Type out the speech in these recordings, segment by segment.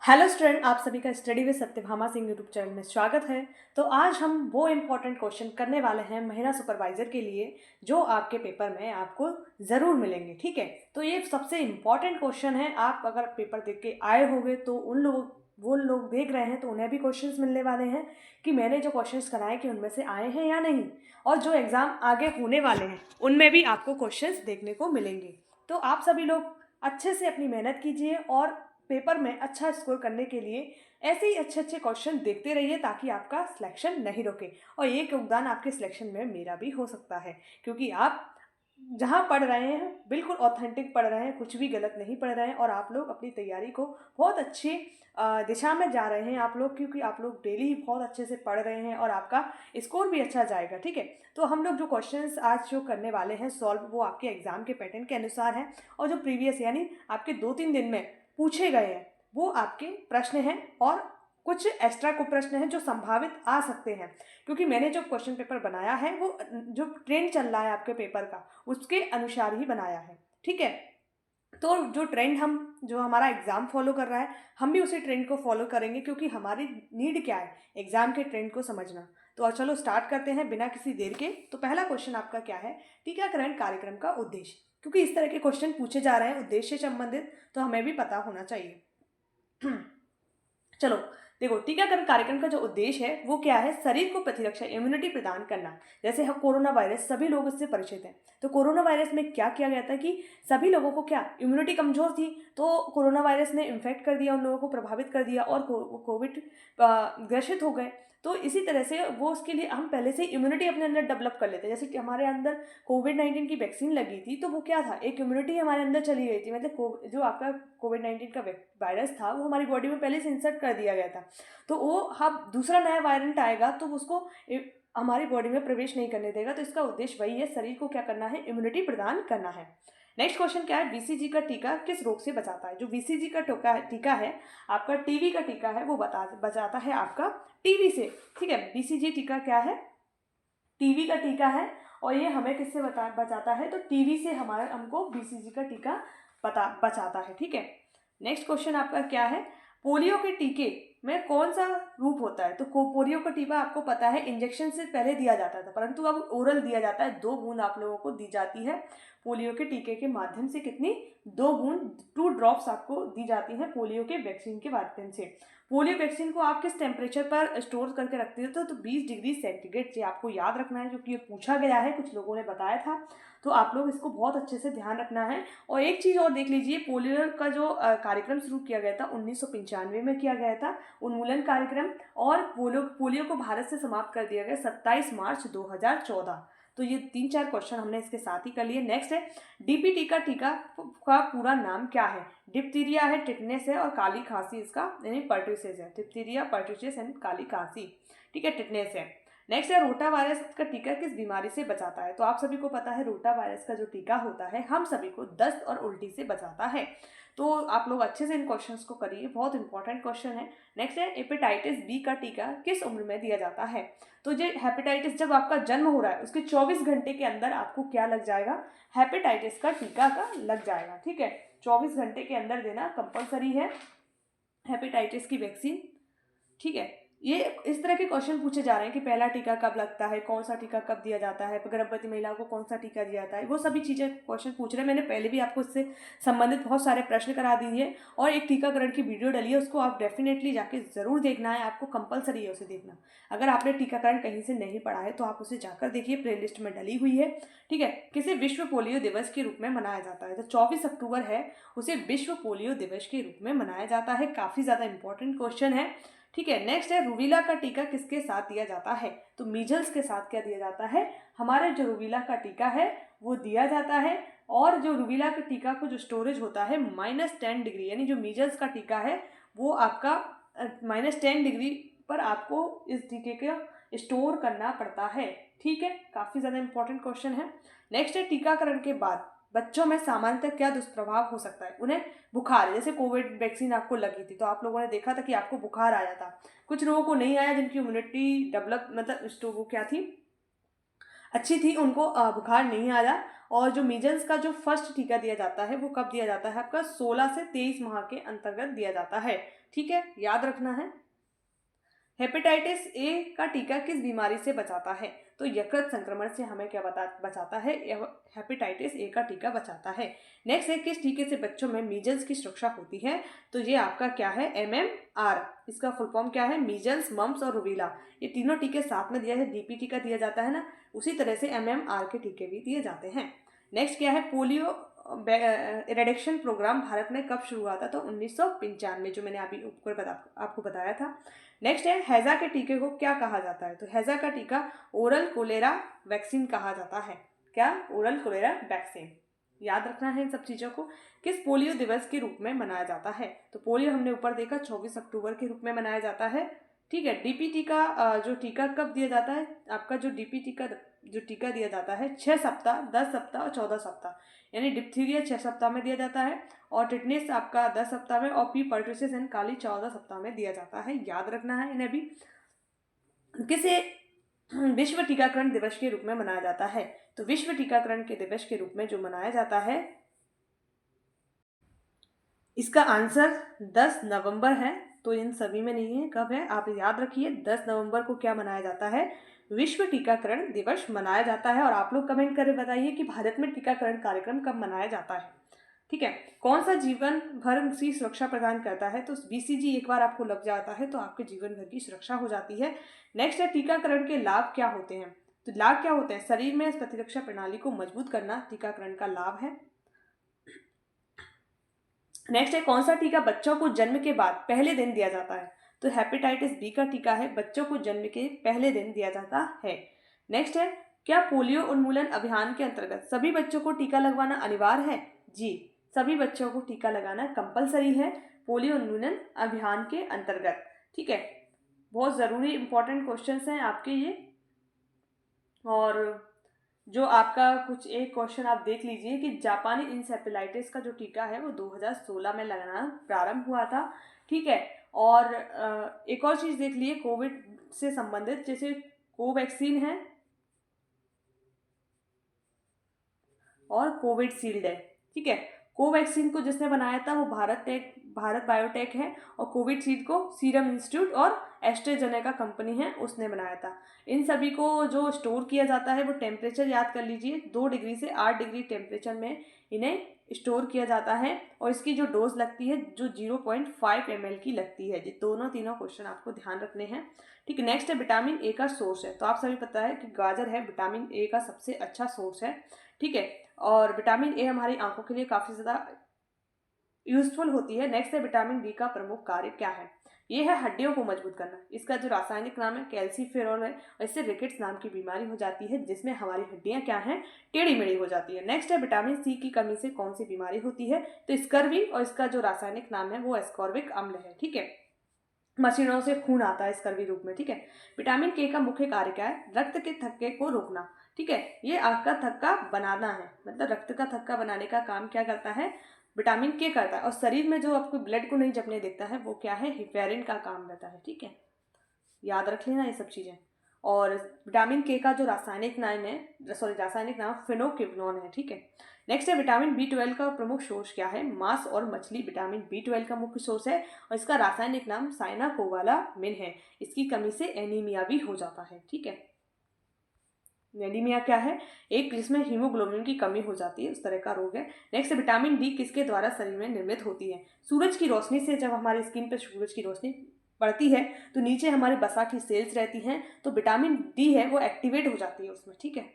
Hello student, आप सभी का study with Satyabhama Singh YouTube channel में स्वागत है। तो आज हम वो इम्पोर्टेंट क्वेश्चन करने वाले हैं महिला सुपरवाइजर के लिए जो आपके पेपर में आपको ज़रूर मिलेंगे। ठीक है, तो ये सबसे इम्पॉर्टेंट क्वेश्चन है। आप अगर पेपर देख के आए होंगे तो वो लोग देख रहे हैं तो उन्हें भी क्वेश्चंस मिलने वाले हैं कि मैंने जो क्वेश्चंस कराए कि उनमें से आए हैं या नहीं, और जो एग्ज़ाम आगे होने वाले हैं उनमें भी आपको क्वेश्चंस देखने को मिलेंगे। तो आप सभी लोग अच्छे से अपनी मेहनत कीजिए और पेपर में अच्छा स्कोर करने के लिए ऐसे ही अच्छे अच्छे क्वेश्चन देखते रहिए ताकि आपका सिलेक्शन नहीं रुके। और ये योगदान आपके सिलेक्शन में मेरा भी हो सकता है, क्योंकि आप जहाँ पढ़ रहे हैं बिल्कुल ऑथेंटिक पढ़ रहे हैं, कुछ भी गलत नहीं पढ़ रहे हैं और आप लोग अपनी तैयारी को बहुत अच्छी दिशा में जा रहे हैं आप लोग, क्योंकि आप लोग डेली ही बहुत अच्छे से पढ़ रहे हैं और आपका स्कोर भी अच्छा जाएगा। ठीक है, तो हम लोग जो क्वेश्चंस आज जो करने वाले हैं सॉल्व, वो आपके एग्जाम के पैटर्न के अनुसार हैं और जो प्रीवियस यानी आपके 2-3 दिन में पूछे गए हैं वो आपके प्रश्न हैं, और कुछ एक्स्ट्रा को प्रश्न हैं जो संभावित आ सकते हैं, क्योंकि मैंने जो क्वेश्चन पेपर बनाया है वो जो ट्रेंड चल रहा है आपके पेपर का उसके अनुसार ही बनाया है। ठीक है, तो जो ट्रेंड हम जो हमारा एग्ज़ाम फॉलो कर रहा है हम भी उसी ट्रेंड को फॉलो करेंगे, क्योंकि हमारी नीड क्या है, एग्ज़ाम के ट्रेंड को समझना। तो और चलो स्टार्ट करते हैं बिना किसी देर के। तो पहला क्वेश्चन आपका क्या है, टीकाकरण कार्यक्रम का उद्देश्य। क्योंकि इस तरह के क्वेश्चन पूछे जा रहे हैं उद्देश्य से संबंधित, तो हमें भी पता होना चाहिए। चलो देखो, टीकाकरण कार्यक्रम का जो उद्देश्य है वो क्या है, शरीर को प्रतिरक्षा इम्यूनिटी प्रदान करना। जैसे हम कोरोना वायरस सभी लोग इससे परिचित हैं, तो कोरोना वायरस में क्या किया गया था कि सभी लोगों को क्या इम्यूनिटी कमजोर थी, तो कोरोना वायरस ने इन्फेक्ट कर दिया, उन लोगों को प्रभावित कर दिया और कोविड ग्रसित हो गए। तो इसी तरह से वो उसके लिए हम पहले से इम्यूनिटी अपने अंदर डेवलप कर लेते हैं। जैसे कि हमारे अंदर कोविड-19 की वैक्सीन लगी थी तो वो क्या था, एक इम्यूनिटी हमारे अंदर चली गई थी, मतलब जो आपका कोविड-19 का वायरस था वो हमारी बॉडी में पहले से इंसर्ट कर दिया गया था। तो वो अब दूसरा नया वायरेंट आएगा तो उसको हमारी बॉडी में प्रवेश नहीं करने देगा। तो इसका उद्देश्य वही है, शरीर को क्या करना है, इम्यूनिटी प्रदान करना है। नेक्स्ट क्वेश्चन क्या है, बीसीजी का टीका किस रोग से बचाता है। जो बीसीजी का टीका है आपका टीबी का टीका है, वो बचाता है आपका टीबी से। ठीक है, बीसीजी टीका क्या है, टीबी का टीका है, और ये हमें किससे बचाता है, तो टीबी से हमारा हमको बीसीजी का टीका बचाता है। ठीक है, नेक्स्ट क्वेश्चन आपका क्या है, पोलियो के टीके में कौन सा रूप होता है। तो पोलियो का टीका आपको पता है इंजेक्शन से पहले दिया जाता था, परंतु अब ओरल दिया जाता है। 2 बूंद आप लोगों को दी जाती है पोलियो के टीके के माध्यम से। कितनी, 2 बूंद, 2 ड्रॉप्स आपको दी जाती हैं पोलियो के वैक्सीन के माध्यम से। पोलियो वैक्सीन को आप किस टेम्परेचर पर स्टोर करके रखते हो, तो 20 डिग्री सेंटीग्रेड से आपको याद रखना है, क्योंकि ये पूछा गया है, कुछ लोगों ने बताया था। तो आप लोग इसको बहुत अच्छे से ध्यान रखना है। और एक चीज़ और देख लीजिए, पोलियो का जो कार्यक्रम शुरू किया गया था 1995 में किया गया था, उन्मूलन कार्यक्रम, और पोलियो को भारत से समाप्त कर दिया गया 27 मार्च 2014। तो ये 3-4 क्वेश्चन हमने इसके साथ ही कर लिए। नेक्स्ट है, डीपीटी का टीका का पूरा नाम क्या है। डिप्थीरिया है, टिटनेस है और काली खांसी इसका यानी पर्ट्यूसिस है। डिप्थीरिया, पर्ट्यूसिस एंड काली खांसी। ठीक है, टिटनेस है। नेक्स्ट है, रोटा वायरस का टीका किस बीमारी से बचाता है। तो आप सभी को पता है रोटा वायरस का जो टीका होता है हम सभी को दस्त और उल्टी से बचाता है। तो आप लोग अच्छे से इन क्वेश्चंस को करिए, बहुत इंपॉर्टेंट क्वेश्चन है। नेक्स्ट है, हेपेटाइटिस बी का टीका किस उम्र में दिया जाता है। तो ये हेपेटाइटिस जब आपका जन्म हो रहा है उसके 24 घंटे के अंदर आपको क्या लग जाएगा, हेपेटाइटिस का टीका का लग जाएगा। ठीक है, 24 घंटे के अंदर देना कंपलसरी है हेपेटाइटिस की वैक्सीन। ठीक है, ये इस तरह के क्वेश्चन पूछे जा रहे हैं कि पहला टीका कब लगता है, कौन सा टीका कब दिया जाता है, गर्भवती महिलाओं को कौन सा टीका दिया जाता है, वो सभी चीज़ें क्वेश्चन पूछ रहे हैं। मैंने पहले भी आपको इससे संबंधित बहुत सारे प्रश्न करा दिए और एक टीकाकरण की वीडियो डली है, उसको आप डेफिनेटली जाके ज़रूर देखना है, आपको कंपलसरी है उसे देखना। अगर आपने टीकाकरण कहीं से नहीं पढ़ा है तो आप उसे जाकर देखिए, प्ले लिस्ट में डली हुई है। ठीक है, किसे विश्व पोलियो दिवस के रूप में मनाया जाता है। तो 24 अक्टूबर है, उसे विश्व पोलियो दिवस के रूप में मनाया जाता है। काफ़ी ज़्यादा इंपॉर्टेंट क्वेश्चन है। ठीक है, नेक्स्ट है, रूबीला का टीका किसके साथ दिया जाता है। तो मीजल्स के साथ क्या दिया जाता है, हमारे जो रूबीला का टीका है वो दिया जाता है। और जो रूबीला के टीका को जो स्टोरेज होता है -10 डिग्री, यानी जो मीजल्स का टीका है वो आपका -10 डिग्री पर आपको इस टीके का स्टोर करना पड़ता है। ठीक है, काफ़ी ज़्यादा इंपॉर्टेंट क्वेश्चन है। नेक्स्ट है, टीकाकरण के बाद बच्चों में सामान्यतः क्या दुष्प्रभाव हो सकता है। उन्हें बुखार, जैसे कोविड वैक्सीन आपको लगी थी तो आप लोगों ने देखा था कि आपको बुखार आया था, कुछ लोगों को नहीं आया, जिनकी इम्यूनिटी डेवलप मतलब वो क्या थी, अच्छी थी, उनको बुखार नहीं आया। और जो मीजल्स का जो फर्स्ट टीका दिया जाता है वो कब दिया जाता है, आपका 16 से 23 माह के अंतर्गत दिया जाता है। ठीक है, याद रखना है। हेपेटाइटिस ए का टीका किस बीमारी से बचाता है, तो यकृत संक्रमण से हमें क्या बचाता है, हेपेटाइटिस ए का टीका बचाता है। नेक्स्ट है, किस टीके से बच्चों में मीजल्स की सुरक्षा होती है, तो ये आपका क्या है, MMR। इसका फुल फॉर्म क्या है, मीजल्स, मम्प्स और रूबेला। ये तीनों टीके साथ में दिया है, DP टीका दिया जाता है ना, उसी तरह से MMR के टीके भी दिए जाते हैं। नेक्स्ट क्या है, पोलियो इरेडिक्शन प्रोग्राम भारत में कब शुरू हुआ था, तो 1995, जो मैंने अभी ऊपर आपको बताया था। नेक्स्ट है, हैजा के टीके को क्या कहा जाता है, तो हैजा का टीका ओरल कोलेरा वैक्सीन कहा जाता है। क्या, ओरल कोलेरा वैक्सीन। याद रखना है इन सब चीज़ों को। किस पोलियो दिवस के रूप में मनाया जाता है, तो पोलियो हमने ऊपर देखा 24 अक्टूबर के रूप में मनाया जाता है। ठीक है, DP टीका जो टीका कब दिया जाता है, आपका जो DP टीका जो टीका दिया जाता है 6 सप्ताह, 10 सप्ताह और 14 सप्ताह, यानी डिप्थीरिया 6 सप्ताह में दिया जाता है और टिटनेस आपका 10 सप्ताह में और पी पर्टुसिस एंड काली 14 सप्ताह में दिया जाता है। याद रखना है इन्हें भी। किसे विश्व टीकाकरण दिवस के रूप में मनाया जाता है, तो विश्व टीकाकरण के दिवस के रूप में जो मनाया जाता है, इसका आंसर 10 नवंबर है। तो इन सभी में नहीं है, कब है आप याद रखिए, 10 नवंबर को क्या मनाया जाता है, विश्व टीकाकरण दिवस मनाया जाता है। और आप लोग कमेंट करके बताइए कि भारत में टीकाकरण कार्यक्रम कब मनाया जाता है। ठीक है, कौन सा जीवन भर की सुरक्षा प्रदान करता है, तो BCG एक बार आपको लग जाता है तो आपके जीवन भर की सुरक्षा हो जाती है। नेक्स्ट है, टीकाकरण के लाभ क्या होते हैं, तो लाभ क्या होते हैं, शरीर में प्रतिरक्षा प्रणाली को मजबूत करना टीकाकरण का लाभ है। नेक्स्ट है, कौन सा टीका बच्चों को जन्म के बाद पहले दिन दिया जाता है, तो हेपेटाइटिस B का टीका है, बच्चों को जन्म के पहले दिन दिया जाता है। नेक्स्ट है, क्या पोलियो उन्मूलन अभियान के अंतर्गत सभी बच्चों को टीका लगवाना अनिवार्य है, जी सभी बच्चों को टीका लगाना कंपलसरी है पोलियो उन्मूलन अभियान के अंतर्गत। ठीक है, बहुत ज़रूरी इंपॉर्टेंट क्वेश्चंस हैं आपके ये। और जो आपका कुछ एक क्वेश्चन आप देख लीजिए कि जापानी इंसेफेलाइटिस का जो टीका है वो 2016 में लगाना प्रारंभ हुआ था। ठीक है, और एक और चीज़ देख लिए कोविड से संबंधित, जैसे कोवैक्सीन है और कोविडशील्ड है। ठीक है, कोवैक्सीन को जिसने बनाया था वो भारत बायोटेक है और कोविडशील्ड को सीरम इंस्टीट्यूट और एस्ट्राजेनेका कंपनी है उसने बनाया था। इन सभी को जो स्टोर किया जाता है वो टेम्परेचर याद कर लीजिए, 2 डिग्री से 8 डिग्री टेम्परेचर में इन्हें स्टोर किया जाता है और इसकी जो डोज लगती है जो 0.5 ml की लगती है। ये तीनों क्वेश्चन आपको ध्यान रखने हैं। ठीक है, नेक्स्ट है, विटामिन ए का सोर्स है, तो आप सभी पता है कि गाजर है विटामिन ए का सबसे अच्छा सोर्स है। ठीक है, और विटामिन ए हमारी आंखों के लिए काफ़ी ज़्यादा यूजफुल होती है। नेक्स्ट है, विटामिन बी का प्रमुख कार्य क्या है, ये है हड्डियों को मजबूत करना। इसका जो रासायनिक नाम है कैल्सीफेरॉल है और इससे रिकेट्स नाम की बीमारी हो जाती है जिसमें हमारी हड्डियां क्या हैं, टेढ़ी मेढ़ी हो जाती है। नेक्स्ट है, विटामिन सी की कमी से कौन सी बीमारी होती है, तो स्कर्वी और इसका जो रासायनिक नाम है वो एस्कॉर्बिक अम्ल है। ठीक है, मशीनों से खून आता है स्कर्वी रूप में। ठीक है, विटामिन के का मुख्य कार्य क्या है, रक्त के थक्के को रोकना। ठीक है, ये आग का थक्का बनाना है, मतलब रक्त का थक्का बनाने का काम क्या करता है, विटामिन के करता है। और शरीर में जो आपको ब्लड को नहीं जमने देता है वो क्या है, हिपेरिन का काम रहता है। ठीक है, याद रख लेना ये सब चीज़ें। और विटामिन के का जो रासायनिक नाम फिनोक्विनोन है। ठीक है, नेक्स्ट है, विटामिन B12 का प्रमुख सोर्स क्या है, मांस और मछली विटामिन B12 का मुख्य सोर्स है और इसका रासायनिक नाम साइनाकोबालामिन है। इसकी कमी से एनीमिया भी हो जाता है। ठीक है, एनीमिया क्या है, एक जिसमें हीमोग्लोबिन की कमी हो जाती है, उस तरह का रोग है। नेक्स्ट, विटामिन डी किसके द्वारा शरीर में निर्मित होती है, सूरज की रोशनी से। जब हमारी स्किन पर सूरज की रोशनी पड़ती है तो नीचे हमारे वसा की सेल्स रहती हैं, तो विटामिन डी है वो एक्टिवेट हो जाती है उसमें। ठीक है,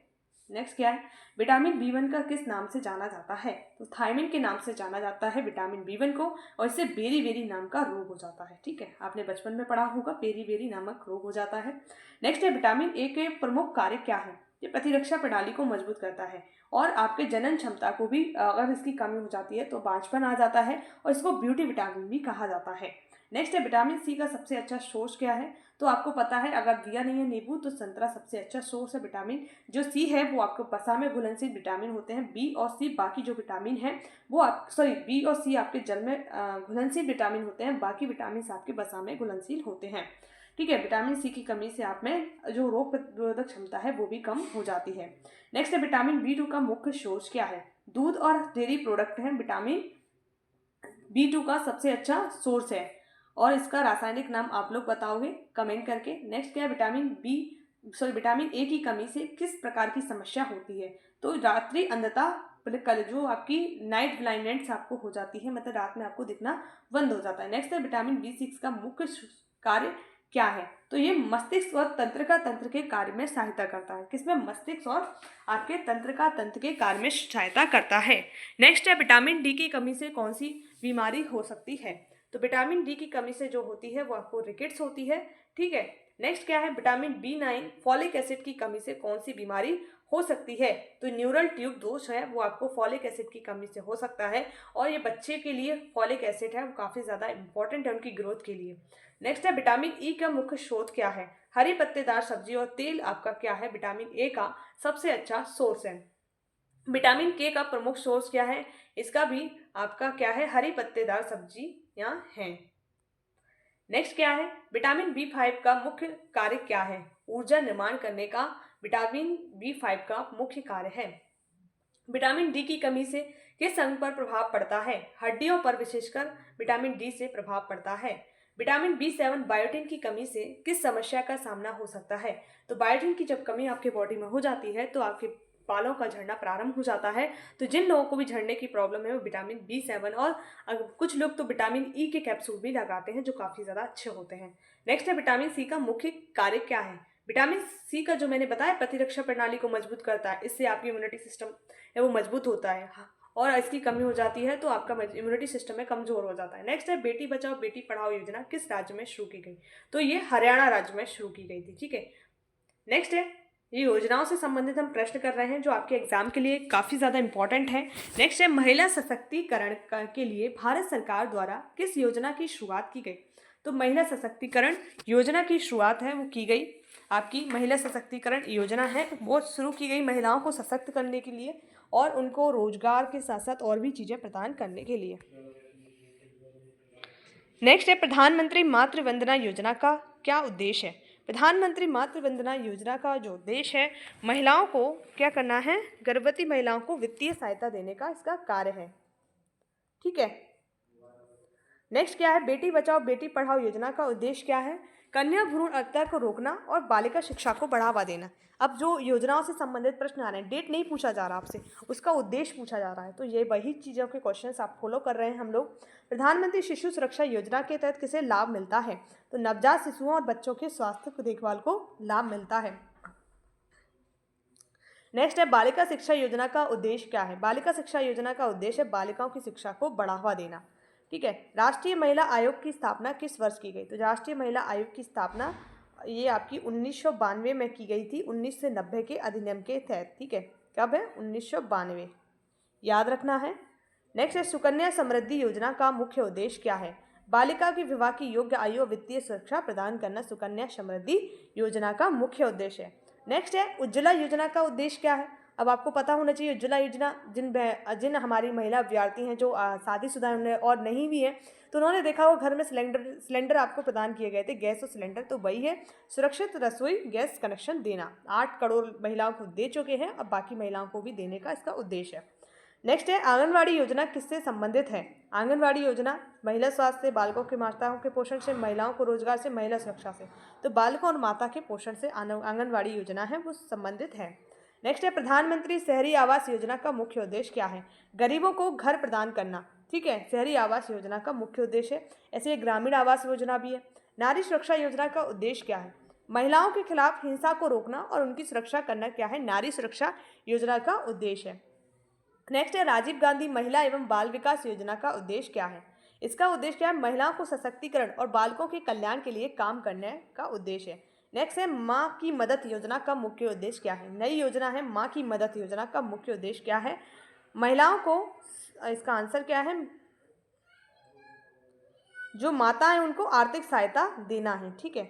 नेक्स्ट क्या है, विटामिन B1 का किस नाम से जाना जाता है, तो थायमिन के नाम से जाना जाता है विटामिन B1 को और इससे बेरी बेरी नाम का रोग हो जाता है। ठीक है, आपने बचपन में पढ़ा होगा बेरी बेरी नामक रोग हो जाता है। नेक्स्ट है, विटामिन ए के प्रमुख कार्य क्या है, ये प्रतिरक्षा प्रणाली को मजबूत करता है और आपके जनन क्षमता को भी, अगर इसकी कमी हो जाती है तो बांझपन आ जाता है और इसको ब्यूटी विटामिन भी कहा जाता है। नेक्स्ट है, विटामिन सी का सबसे अच्छा सोर्स क्या है, तो आपको पता है अगर दिया नहीं है नींबू तो संतरा सबसे अच्छा सोर्स है विटामिन। जो सी है वो आपको वसा में घुलनशील विटामिन होते हैं, बी और सी बाकी जो विटामिन है वो बी और सी आपके जल में घुलनशील विटामिन होते हैं, बाकी विटामिन आपके वसा में घुलनशील होते हैं। ठीक है। विटामिन सी की कमी से आप में जो रोग प्रतिरोधक क्षमता है वो भी कम हो जाती है। नेक्स्ट है विटामिन B2 का मुख्य सोर्स क्या है? दूध और डेयरी प्रोडक्ट है विटामिन B2 का सबसे अच्छा सोर्स है, और इसका रासायनिक नाम आप लोग बताओगे कमेंट करके। नेक्स्ट क्या है? विटामिन ए की कमी से किस प्रकार की समस्या होती है? तो रात्रि अंधता, कल जो आपकी नाइट ब्लाइंडनेस आपको हो जाती है, मतलब रात में आपको दिखना बंद हो जाता है। नेक्स्ट है विटामिन B6 का मुख्य कार्य क्या है? तो ये मस्तिष्क और तंत्रिका तंत्र के कार्य में सहायता करता है। किसमें? मस्तिष्क और आपके तंत्रिका तंत्र के कार्य में सहायता करता है। नेक्स्ट है विटामिन डी की कमी से कौन सी बीमारी हो सकती है? तो विटामिन डी की कमी से जो होती है वो आपको रिकेट्स होती है। ठीक है। नेक्स्ट क्या है? विटामिन B9 फॉलिक एसिड की कमी से कौन सी बीमारी हो सकती है? तो न्यूरल ट्यूब दोष है वो आपको फॉलिक एसिड की कमी से हो सकता है, और ये बच्चे के लिए फॉलिक एसिड है वो काफ़ी ज़्यादा इंपॉर्टेंट है उनकी ग्रोथ के लिए। नेक्स्ट है विटामिन ई का मुख्य स्रोत क्या है? हरी पत्तेदार सब्जी और तेल आपका क्या है? विटामिन ए का सबसे अच्छा सोर्स है। विटामिन के का प्रमुख सोर्स क्या है? इसका भी आपका क्या है? हरी पत्तेदार सब्जियां हैं। नेक्स्ट क्या है? विटामिन B5 का मुख्य कार्य क्या है? ऊर्जा निर्माण करने का विटामिन B5 का मुख्य कार्य है। विटामिन डी की कमी से किस अंग पर प्रभाव पड़ता है? हड्डियों पर, विशेषकर विटामिन डी से प्रभाव पड़ता है। विटामिन B7 बायोटिन की कमी से किस समस्या का सामना हो सकता है? तो बायोटिन की जब कमी आपके बॉडी में हो जाती है तो आपके बालों का झड़ना प्रारंभ हो जाता है। तो जिन लोगों को भी झड़ने की प्रॉब्लम है वो विटामिन B7 और कुछ लोग तो विटामिन ई के कैप्सूल भी लगाते हैं जो काफ़ी ज़्यादा अच्छे होते हैं। नेक्स्ट है विटामिन सी का मुख्य कार्य क्या है? विटामिन सी का जो मैंने बताया प्रतिरक्षा प्रणाली को मजबूत करता है, इससे आपकी इम्यूनिटी सिस्टम है वो मजबूत होता है। हाँ, और इसकी कमी हो जाती है तो आपका इम्यूनिटी सिस्टम में कमजोर हो जाता है। नेक्स्ट है बेटी बचाओ बेटी पढ़ाओ योजना किस राज्य में शुरू की गई? तो ये हरियाणा राज्य में शुरू की गई थी। ठीक है। नेक्स्ट है, ये योजनाओं से संबंधित हम प्रश्न कर रहे हैं जो आपके एग्जाम के लिए काफ़ी ज़्यादा इंपॉर्टेंट है। नेक्स्ट है महिला सशक्तिकरण के लिए भारत सरकार द्वारा किस योजना की शुरुआत की गई? तो महिला सशक्तिकरण योजना की शुरुआत है वो की गई, आपकी महिला सशक्तिकरण योजना है वो शुरू की गई महिलाओं को सशक्त करने के लिए और उनको रोजगार के साथ साथ और भी चीज़ें प्रदान करने के लिए। नेक्स्ट है प्रधानमंत्री मातृ वंदना योजना का क्या उद्देश्य है? प्रधानमंत्री मातृ वंदना योजना का जो उद्देश्य है महिलाओं को क्या करना है? गर्भवती महिलाओं को वित्तीय सहायता देने का इसका कार्य है। ठीक है। नेक्स्ट क्या है? बेटी बचाओ बेटी पढ़ाओ योजना का उद्देश्य क्या है? कन्या भ्रूण हत्या को रोकना और बालिका शिक्षा को बढ़ावा देना। अब जो योजनाओं से संबंधित प्रश्न आ रहे हैं, डेट नहीं पूछा जा रहा आपसे, उसका उद्देश्य पूछा जा रहा है, तो ये वही चीज़ों के क्वेश्चंस आप फॉलो कर रहे हैं हम लोग। प्रधानमंत्री शिशु सुरक्षा योजना के तहत किसे लाभ मिलता है? तो नवजात शिशुओं और बच्चों के स्वास्थ्य देखभाल को लाभ मिलता है। नेक्स्ट है बालिका शिक्षा योजना का उद्देश्य क्या है? बालिका शिक्षा योजना का उद्देश्य है बालिकाओं की शिक्षा को बढ़ावा देना। ठीक है। राष्ट्रीय महिला आयोग की स्थापना किस वर्ष की गई? तो राष्ट्रीय महिला आयोग की स्थापना ये आपकी 1992 में की गई थी, 1990 के अधिनियम के तहत। ठीक है। कब है? 1992, याद रखना है। नेक्स्ट है सुकन्या समृद्धि योजना का मुख्य उद्देश्य क्या है? बालिका के विवाह की योग्य आयु और वित्तीय सुरक्षा प्रदान करना सुकन्या समृद्धि योजना का मुख्य उद्देश्य है। नेक्स्ट है उज्ज्वला योजना का उद्देश्य क्या है? अब आपको पता होना चाहिए उज्ज्वला योजना जिन हमारी महिला अभ्यर्थी हैं जो शादीशुदा हैं और नहीं भी है, तो उन्होंने देखा वो घर में सिलेंडर आपको प्रदान किए गए थे, गैस और सिलेंडर, तो वही है सुरक्षित रसोई गैस कनेक्शन देना। 8 करोड़ महिलाओं को दे चुके हैं, अब बाकी महिलाओं को भी देने का इसका उद्देश्य है। नेक्स्ट है आंगनवाड़ी योजना किससे संबंधित है? आंगनवाड़ी योजना महिला स्वास्थ्य से, बालकों के माताओं के पोषण से, महिलाओं को रोजगार से, महिला सुरक्षा से। तो बालकों और माता के पोषण से आंगनवाड़ी योजना है वो संबंधित है। नेक्स्ट है प्रधानमंत्री शहरी आवास योजना का मुख्य उद्देश्य क्या है? गरीबों को घर प्रदान करना। ठीक है, शहरी आवास योजना का मुख्य उद्देश्य है। ऐसे ग्रामीण आवास योजना भी है। नारी सुरक्षा योजना का उद्देश्य क्या है? महिलाओं के खिलाफ हिंसा को रोकना और उनकी सुरक्षा करना क्या है? नारी सुरक्षा योजना का उद्देश्य है। नेक्स्ट है राजीव गांधी महिला एवं बाल विकास योजना का उद्देश्य क्या है? इसका उद्देश्य क्या है? महिलाओं को सशक्तिकरण और बालकों के कल्याण के लिए काम करने का उद्देश्य है। नेक्स्ट है माँ की मदद योजना का मुख्य उद्देश्य क्या है? नई योजना है माँ की मदद योजना का मुख्य उद्देश्य क्या है? महिलाओं को, इसका आंसर क्या है? जो माता है उनको आर्थिक सहायता देना है। ठीक है,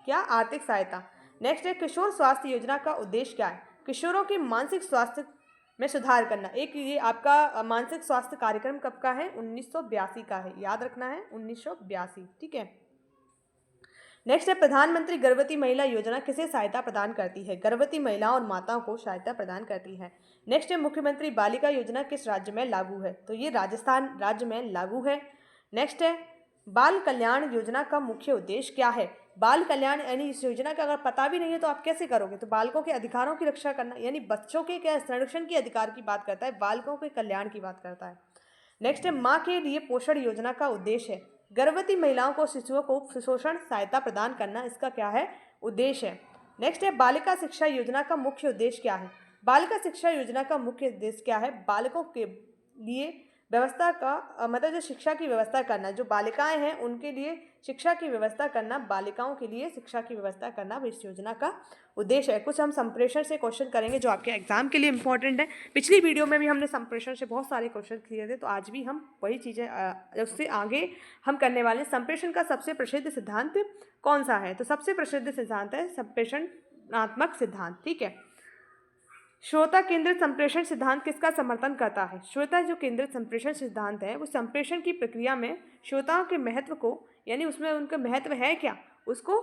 क्या? आर्थिक सहायता। नेक्स्ट है किशोर स्वास्थ्य योजना का उद्देश्य क्या है? किशोरों के मानसिक स्वास्थ्य में सुधार करना। एक ये आपका मानसिक स्वास्थ्य कार्यक्रम कब का है? 1982 का है, याद रखना है 1982। ठीक है। नेक्स्ट है प्रधानमंत्री गर्भवती महिला योजना किसे सहायता प्रदान करती है? गर्भवती महिलाओं और माताओं को सहायता प्रदान करती है। नेक्स्ट है मुख्यमंत्री बालिका योजना किस राज्य में लागू है? तो ये राजस्थान राज्य में लागू है। नेक्स्ट है बाल कल्याण योजना का मुख्य उद्देश्य क्या है? बाल कल्याण यानी इस योजना का अगर पता भी नहीं है तो आप कैसे करोगे? तो बालकों के अधिकारों की रक्षा करना, यानी बच्चों के क्या संरक्षण के अधिकार की बात करता है, बालकों के कल्याण की बात करता है। नेक्स्ट है माँ के लिए पोषण योजना का उद्देश्य है गर्भवती महिलाओं को शिशुओं को पोषण सहायता प्रदान करना, इसका क्या है उद्देश्य है। नेक्स्ट है बालिका शिक्षा योजना का मुख्य उद्देश्य क्या है? बालिका शिक्षा योजना का मुख्य उद्देश्य क्या है? बालकों के लिए व्यवस्था का मतलब जो शिक्षा की व्यवस्था करना, जो बालिकाएं हैं उनके लिए शिक्षा की व्यवस्था करना, बालिकाओं के लिए शिक्षा की व्यवस्था करना भी इस योजना का उद्देश्य है। कुछ हम संप्रेषण से क्वेश्चन करेंगे जो आपके एग्जाम के लिए इंपॉर्टेंट है। पिछली वीडियो में भी हमने संप्रेषण से बहुत सारे क्वेश्चन किए थे, तो आज भी हम वही चीज़ें उससे आगे हम करने वाले हैं। संप्रेषण का सबसे प्रसिद्ध सिद्धांत कौन सा है? तो सबसे प्रसिद्ध सिद्धांत है संप्रेषणात्मक सिद्धांत। ठीक है। श्रोता केंद्रित संप्रेषण सिद्धांत किसका समर्थन करता है? श्रोता जो केंद्रित संप्रेषण सिद्धांत है वो संप्रेषण की प्रक्रिया में श्रोताओं के महत्व को, यानी उसमें उनका महत्व है क्या, उसको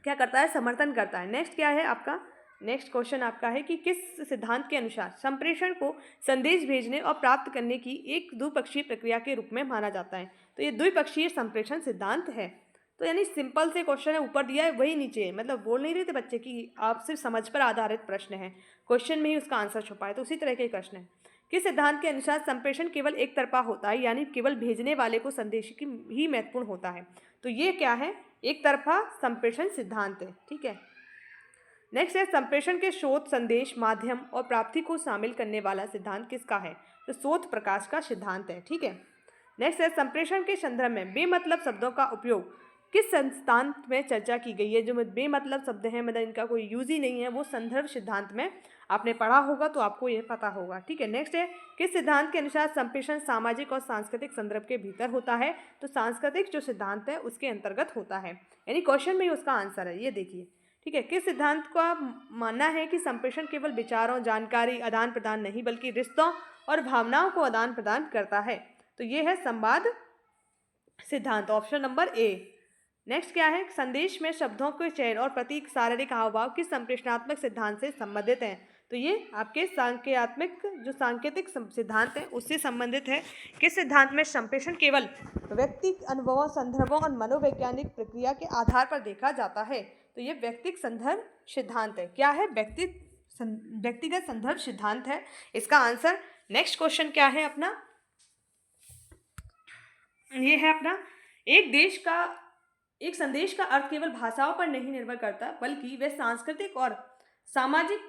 क्या करता है? समर्थन करता है। नेक्स्ट क्या है आपका? नेक्स्ट क्वेश्चन आपका है कि किस सिद्धांत के अनुसार संप्रेषण को संदेश भेजने और प्राप्त करने की एक द्विपक्षीय प्रक्रिया के रूप में माना जाता है? तो ये द्विपक्षीय संप्रेषण सिद्धांत है। तो यानी सिंपल से क्वेश्चन है, ऊपर दिया है वही नीचे है, मतलब बोल नहीं रहे थे बच्चे कि आप सिर्फ समझ पर आधारित प्रश्न है, क्वेश्चन में ही उसका आंसर छुपा है, तो उसी तरह के प्रश्न है। किस सिद्धांत के अनुसार संप्रेषण केवल एक तरफा होता है, यानी केवल भेजने वाले को संदेश की ही महत्वपूर्ण होता है? तो ये क्या है? एक तरफा संप्रेषण सिद्धांत है। ठीक है। नेक्स्ट है संप्रेषण के स्रोत, संदेश, माध्यम और प्राप्ति को शामिल करने वाला सिद्धांत किसका है? तो स्रोत प्रकाश का सिद्धांत है। ठीक है। नेक्स्ट है संप्रेषण के संदर्भ में बेमतलब शब्दों का उपयोग किस सिद्धांत में चर्चा की गई है? जो बेमतलब शब्द हैं, मतलब इनका कोई यूज ही नहीं है, वो संदर्भ सिद्धांत में आपने पढ़ा होगा तो आपको ये पता होगा। ठीक है। नेक्स्ट है किस सिद्धांत के अनुसार संप्रेषण सामाजिक और सांस्कृतिक संदर्भ के भीतर होता है? तो सांस्कृतिक जो सिद्धांत है उसके अंतर्गत होता है, यानी क्वेश्चन में ही उसका आंसर है, ये देखिए। ठीक है। किस सिद्धांत का मानना है कि संप्रेषण केवल विचारों, जानकारी आदान प्रदान नहीं बल्कि रिश्तों और भावनाओं को आदान प्रदान करता है? तो ये है संवाद सिद्धांत, ऑप्शन नंबर ए। नेक्स्ट क्या है? संदेश में शब्दों के चयन और प्रतीक, शारीरिक हावभाव किस संप्रेषणात्मक सिद्धांत से संबंधित हैं? तो ये आपके सांकेतिक सिद्धांत है उससे संबंधित है। किस सिद्धांत में संप्रेषण केवल व्यक्तिगत अनुभवों, संदर्भों और मनोवैज्ञानिक प्रक्रिया के आधार पर देखा जाता है? तो ये व्यक्तिगत संदर्भ सिद्धांत है। क्या है? व्यक्तिगत संदर्भ सिद्धांत है इसका आंसर। नेक्स्ट क्वेश्चन क्या है अपना? ये है अपना एक संदेश का अर्थ केवल भाषाओं पर नहीं निर्भर करता बल्कि वह सांस्कृतिक और सामाजिक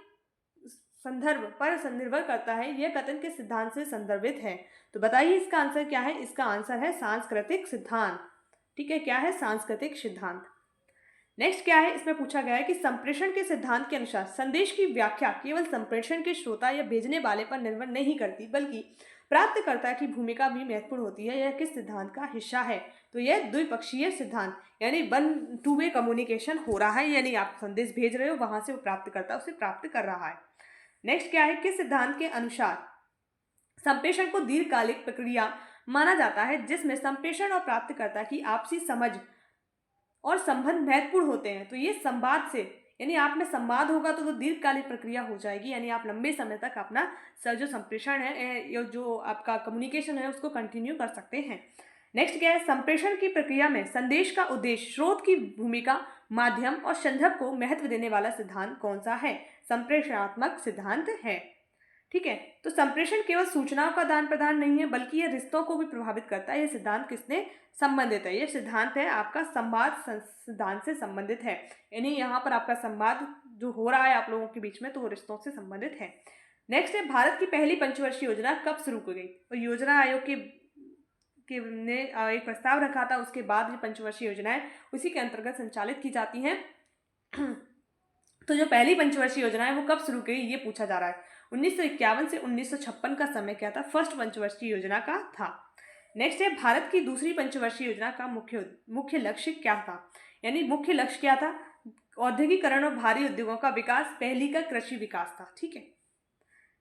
संदर्भ पर निर्भर करता है। यह कथन के सिद्धांत से संदर्भित है? तो बताइए इसका आंसर क्या है? इसका आंसर है सांस्कृतिक सिद्धांत। ठीक है। क्या है? सांस्कृतिक सिद्धांत। नेक्स्ट क्या है? इसमें पूछा गया है कि संप्रेषण के सिद्धांत के अनुसार संदेश की व्याख्या केवल संप्रेषण के श्रोता या भेजने वाले पर निर्भर नहीं करती बल्कि प्राप्तकर्ता की भूमिका भी महत्वपूर्ण होती है। यह किस सिद्धांत का हिस्सा है? तो यह द्विपक्षीय सिद्धांत, यानी 1 वे कम्युनिकेशन हो रहा है, यानी आप संदेश भेज रहे हो, वहां से वो प्राप्तकर्ता उसे प्राप्त कर रहा है। नेक्स्ट क्या है? किस सिद्धांत के अनुसार संप्रेषण को दीर्घकालिक प्रक्रिया माना जाता है जिसमें संप्रेषण और प्राप्तकर्ता की आपसी समझ और संबंध महत्वपूर्ण होते हैं? तो ये संवाद से, यानी आप में संवाद होगा तो वो दीर्घकालिक प्रक्रिया हो जाएगी, यानी आप लंबे समय तक अपना जो संप्रेषण है, जो आपका कम्युनिकेशन है, उसको कंटिन्यू कर सकते हैं। नेक्स्ट क्या है? संप्रेषण की प्रक्रिया में संदेश का उद्देश्य, स्रोत की भूमिका, माध्यम और संदर्भ को महत्व देने वाला सिद्धांत कौन सा है? संप्रेषणात्मक सिद्धांत है। ठीक है। तो संप्रेषण केवल सूचनाओं का आदान प्रदान नहीं है बल्कि यह रिश्तों को भी प्रभावित करता है। यह सिद्धांत किसने संबंधित है? यह सिद्धांत है आपका संवाद सिद्धांत से संबंधित है, यानी यहाँ पर आपका संवाद जो हो रहा है आप लोगों के बीच में तो वो रिश्तों से संबंधित है। नेक्स्ट है भारत की पहली पंचवर्षीय योजना कब शुरू की गई? और योजना आयोग ने एक प्रस्ताव रखा था, उसके बाद ये पंचवर्षीय योजनाएं उसी के अंतर्गत संचालित की जाती हैं। तो जो पहली पंचवर्षीय योजना है वो कब शुरू की ये पूछा जा रहा है। 1951 से 1956 का समय क्या था? फर्स्ट पंचवर्षीय योजना का था। नेक्स्ट है भारत की दूसरी पंचवर्षीय योजना का मुख्य लक्ष्य क्या था? यानी मुख्य लक्ष्य क्या था? औद्योगिकरण और भारी उद्योगों का विकास। पहली का कृषि विकास था। ठीक है।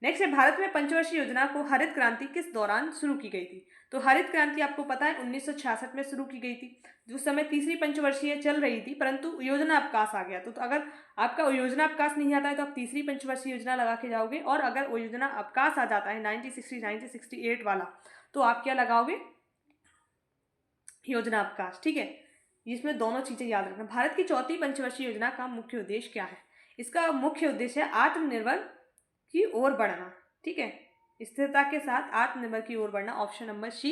नेक्स्ट है भारत में पंचवर्षीय योजना को हरित क्रांति किस दौरान शुरू की गई थी? तो हरित क्रांति आपको पता है 1966 में शुरू की गई थी। उस समय तीसरी पंचवर्षीय चल रही थी, परंतु योजना अवकाश आ गया। तो अगर आपका योजना अवकाश नहीं आता है तो आप तीसरी पंचवर्षीय योजना लगा के जाओगे, और अगर वो योजना अवकाश आ जाता है 1968 वाला, तो आप क्या लगाओगे? योजना अवकाश। ठीक है, इसमें दोनों चीजें याद रखना। भारत की चौथी पंचवर्षीय योजना का मुख्य उद्देश्य क्या है? इसका मुख्य उद्देश्य है आत्मनिर्भर की ओर बढ़ना। ठीक है, स्थिरता के साथ आत्मनिर्भर की ओर बढ़ना, ऑप्शन नंबर सी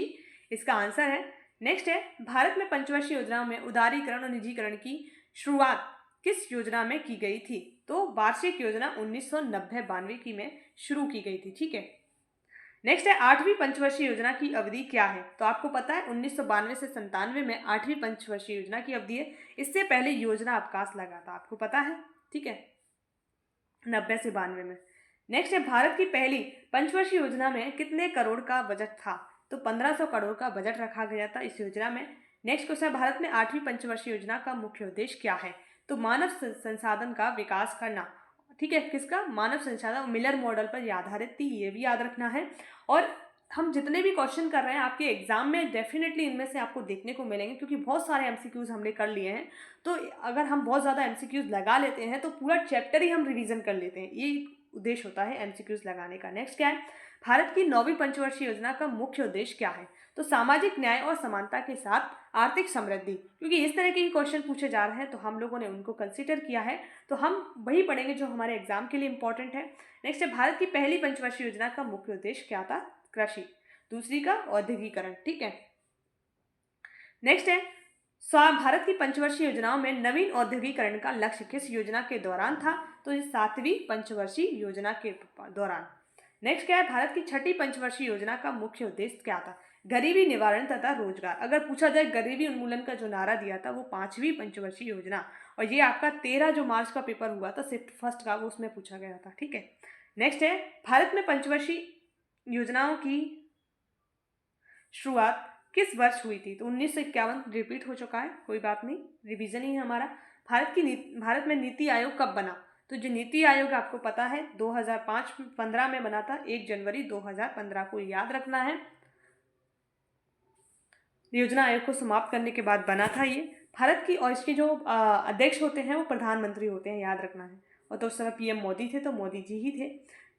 इसका आंसर है। नेक्स्ट है भारत में पंचवर्षीय योजना में उदारीकरण और निजीकरण की शुरुआत किस योजना में की गई थी? तो वार्षिक योजना 1990-92 की में शुरू की गई थी। ठीक है, नेक्स्ट है आठवीं पंचवर्षीय योजना की अवधि क्या है? तो आपको पता है 1992 से 97 में आठवीं पंचवर्षीय योजना की अवधि है। इससे पहले योजना अवकाश लगा था, आपको पता है। ठीक है, 90 से 92 में। नेक्स्ट है भारत की पहली पंचवर्षीय योजना में कितने करोड़ का बजट था? तो 1500 करोड़ का बजट रखा गया था इस योजना में। नेक्स्ट क्वेश्चन है भारत में आठवीं पंचवर्षीय योजना का मुख्य उद्देश्य क्या है? तो मानव संसाधन का विकास करना। ठीक है, किसका? मानव संसाधन। मिलर मॉडल पर आधारित थी, ये भी याद रखना है। और हम जितने भी क्वेश्चन कर रहे हैं आपके एग्जाम में डेफिनेटली इनमें से आपको देखने को मिलेंगे, क्योंकि बहुत सारे एमसीक्यूज हमने कर लिए हैं। तो अगर हम बहुत ज़्यादा एमसीक्यूज लगा लेते हैं तो पूरा चैप्टर ही हम रिवीजन कर लेते हैं, ये उद्देश्य होता है एमसीक्यूज लगाने का। नेक्स्ट क्या है? भारत की 9वीं पंचवर्षीय योजना का मुख्य उद्देश्य क्या है? तो सामाजिक न्याय और समानता के साथ आर्थिक समृद्धि। क्योंकि इस तरह के क्वेश्चन पूछे जा रहे हैं तो हम लोगों ने उनको कंसिडर किया है, तो हम वही पढ़ेंगे जो हमारे एग्जाम के लिए इंपॉर्टेंट है। नेक्स्ट है भारत की पहली पंचवर्षीय योजना का मुख्य उद्देश्य क्या था? कृषि। दूसरी का औद्योगिकरण। ठीक है, नेक्स्ट है भारत की पंचवर्षीय योजनाओं में नवीन औद्योगिकरण का लक्ष्य किस योजना के दौरान था? तो इस 7वीं पंचवर्षीय योजना के दौरान। नेक्स्ट क्या है? भारत की 6ठी पंचवर्षीय योजना का मुख्य उद्देश्य क्या था? गरीबी निवारण तथा रोजगार। अगर पूछा जाए गरीबी उन्मूलन का जो नारा दिया था वो 5वीं पंचवर्षीय योजना, और ये आपका 13 जो मार्च का पेपर हुआ था शिफ्ट फर्स्ट का, वो उसमें पूछा गया था। ठीक है, नेक्स्ट है भारत में पंचवर्षीय योजनाओं की शुरुआत किस वर्ष हुई थी? तो 1951 रिपीट हो चुका है, कोई बात नहीं, रिवीजन ही है हमारा। भारत में नीति आयोग कब बना? तो जो नीति आयोग आपको पता है 2005-15 में बना था, 1 जनवरी 2015 को याद रखना है। योजना आयोग को समाप्त करने के बाद बना था ये। भारत की, और इसके जो अध्यक्ष होते हैं वो प्रधानमंत्री होते हैं, याद रखना है। और तो उस समय पीएम मोदी थे, तो मोदी जी ही थे।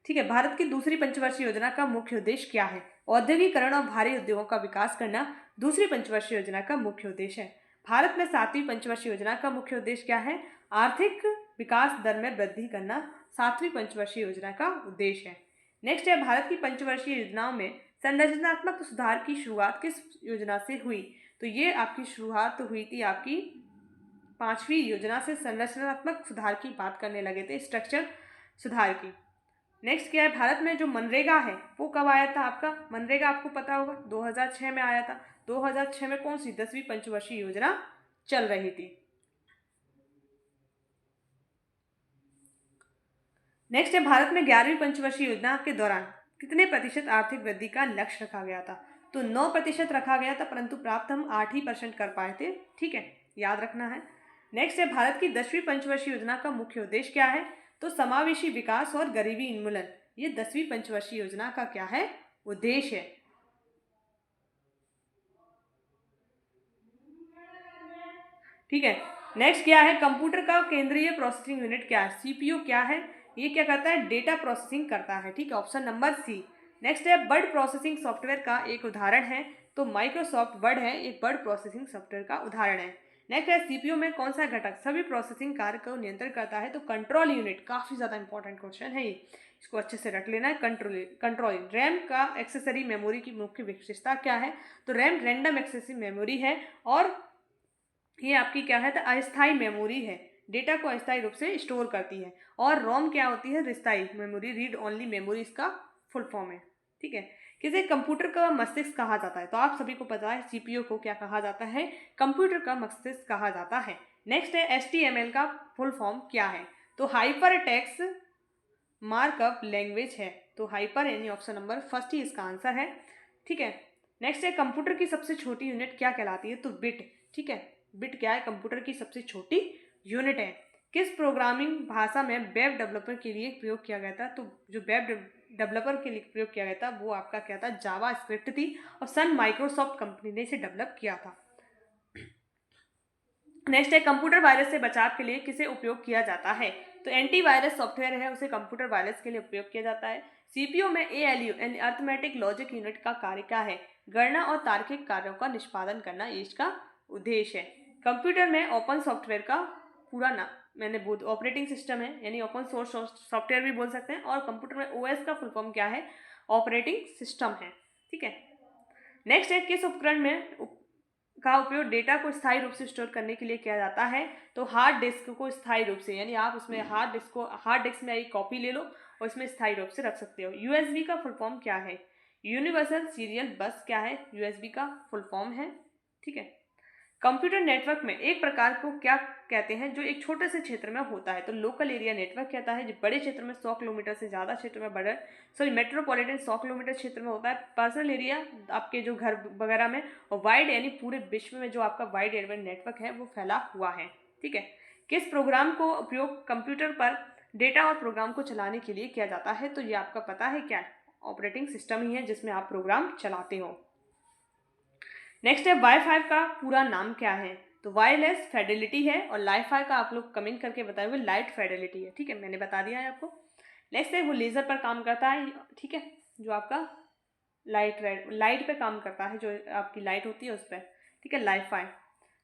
ठीक है, भारत की दूसरी पंचवर्षीय योजना का मुख्य उद्देश्य क्या है? औद्योगिकरण और भारी उद्योगों का विकास करना दूसरी पंचवर्षीय योजना का मुख्य उद्देश्य है। भारत में 7वीं पंचवर्षीय योजना का मुख्य उद्देश्य क्या है? आर्थिक विकास दर में वृद्धि करना 7वीं पंचवर्षीय योजना का उद्देश्य है। नेक्स्ट है भारत की पंचवर्षीय योजनाओं में संरचनात्मक सुधार की शुरुआत किस योजना से हुई? तो ये आपकी शुरुआत हुई थी आपकी 5वीं योजना से। संरचनात्मक सुधार की बात करने लगे थे, स्ट्रक्चर सुधार की। नेक्स्ट क्या है? भारत में जो मनरेगा है वो कब आया था? आपका मनरेगा आपको पता होगा 2006 में आया था। 2006 में कौन सी 10वीं पंचवर्षीय योजना चल रही थी। नेक्स्ट है भारत में 11वीं पंचवर्षीय योजना के दौरान कितने प्रतिशत आर्थिक वृद्धि का लक्ष्य रखा गया था? तो 9% रखा गया था, परंतु प्राप्त हम 8 ही % कर पाए थे। ठीक है, याद रखना है। नेक्स्ट है भारत की 10वीं पंचवर्षीय योजना का मुख्य उद्देश्य क्या है? तो समावेशी विकास और गरीबी उन्मूलन। ये 10वीं पंचवर्षीय योजना का क्या है? उद्देश्य है। ठीक है, नेक्स्ट क्या है? कंप्यूटर का केंद्रीय प्रोसेसिंग यूनिट क्या है? सीपीयू क्या है? ये क्या करता है? डेटा प्रोसेसिंग करता है। ठीक है, ऑप्शन नंबर सी। नेक्स्ट है वर्ड प्रोसेसिंग सॉफ्टवेयर का एक उदाहरण है, तो माइक्रोसॉफ्ट वर्ड है एक वर्ड प्रोसेसिंग सॉफ्टवेयर का उदाहरण है। नेक्स्ट है सीपीयू में कौन सा घटक सभी प्रोसेसिंग कार्य को नियंत्रित करता है? तो कंट्रोल यूनिट। काफी ज्यादा इंपॉर्टेंट क्वेश्चन है ये, इसको अच्छे से रख लेना है। कंट्रोल रैम का एक्सेसरी मेमोरी की मुख्य विशेषता क्या है? तो रैम रैंडम एक्सेसरी मेमोरी है, और ये आपकी क्या है? तो अस्थायी मेमोरी है, डेटा को अस्थायी रूप से स्टोर करती है। और रोम क्या होती है? स्थायी मेमोरी, रीड ओनली मेमोरी इसका फुल फॉर्म है। ठीक है, किसे कंप्यूटर का मस्तिष्क कहा जाता है? तो आप सभी को पता है सीपीयू को क्या कहा जाता है? कंप्यूटर का मस्तिष्क कहा जाता है। नेक्स्ट है एचटीएमएल का फुल फॉर्म क्या है? तो हाइपर टेक्स्ट मार्कअप लैंग्वेज है। तो हाइपर यानी ऑप्शन नंबर फर्स्ट ही इसका आंसर है। ठीक है, नेक्स्ट है कंप्यूटर की सबसे छोटी यूनिट क्या कहलाती है? तो बिट। ठीक है, बिट क्या है? कंप्यूटर की सबसे छोटी यूनिट है। किस प्रोग्रामिंग भाषा में वेब डेवलपर के लिए प्रयोग किया गया था? तो जो वेब डेवलपर के लिए प्रयोग किया गया था वो आपका क्या था, जावा स्क्रिप्ट थी, और सन माइक्रोसॉफ्ट कंपनी ने इसे डेवलप किया था। नेक्स्ट है कंप्यूटर वायरस से बचाव के लिए किसे उपयोग किया जाता है? तो एंटीवायरस सॉफ्टवेयर है उसे कंप्यूटर वायरस के लिए उपयोग किया जाता है। सीपीयू में एएलयू यानी अर्थमेटिक लॉजिक यूनिट का कार्य क्या है? गणना और तार्किक कार्यों का निष्पादन करना ये इसका उद्देश्य है। कंप्यूटर में ओपन सॉफ्टवेयर का पूरा नाम मैंने बोल ऑपरेटिंग सिस्टम है यानी ओपन सोर्स सॉफ्टवेयर भी बोल सकते हैं, और कंप्यूटर में ओएस का फुल फॉर्म क्या है? ऑपरेटिंग सिस्टम है। ठीक है। नेक्स्ट है किस उपकरण में का उपयोग डेटा को स्थायी रूप से स्टोर करने के लिए किया जाता है? तो हार्ड डिस्क को स्थायी रूप से, यानी आप उसमें हार्ड डिस्क में एक कॉपी ले लो और इसमें स्थायी रूप से रख सकते हो। यूएसबी का फुल फॉर्म क्या है? यूनिवर्सल सीरियल बस क्या है? यूएसबी का फुल फॉर्म है। ठीक है। कंप्यूटर नेटवर्क में एक प्रकार को क्या कहते हैं जो एक छोटे से क्षेत्र में होता है? तो लोकल एरिया नेटवर्क कहता है जो बड़े क्षेत्र में 100 किलोमीटर से ज़्यादा क्षेत्र में मेट्रोपॉलिटन 100 किलोमीटर क्षेत्र में होता है। पर्सनल एरिया आपके जो घर वगैरह में, और वाइड यानी पूरे विश्व में जो आपका वाइड एरिया नेटवर्क है वो फैला हुआ है। ठीक है। किस प्रोग्राम को उपयोग कंप्यूटर पर डेटा और प्रोग्राम को चलाने के लिए किया जाता है? तो ये आपका पता है क्या? ऑपरेटिंग सिस्टम ही है जिसमें आप प्रोग्राम चलाते हो। नेक्स्ट है वाईफाई का पूरा नाम क्या है? तो वायरलेस फिडेलिटी है, और लाईफाई का आप लोग कमेंट करके बताए हुए लाइट फिडेलिटी है। ठीक है, मैंने बता दिया है आपको। नेक्स्ट है वो लेजर पर काम करता है। ठीक है, जो आपका लाइट पे काम करता है, जो आपकी लाइट होती है उस पर। ठीक है, लाईफाई।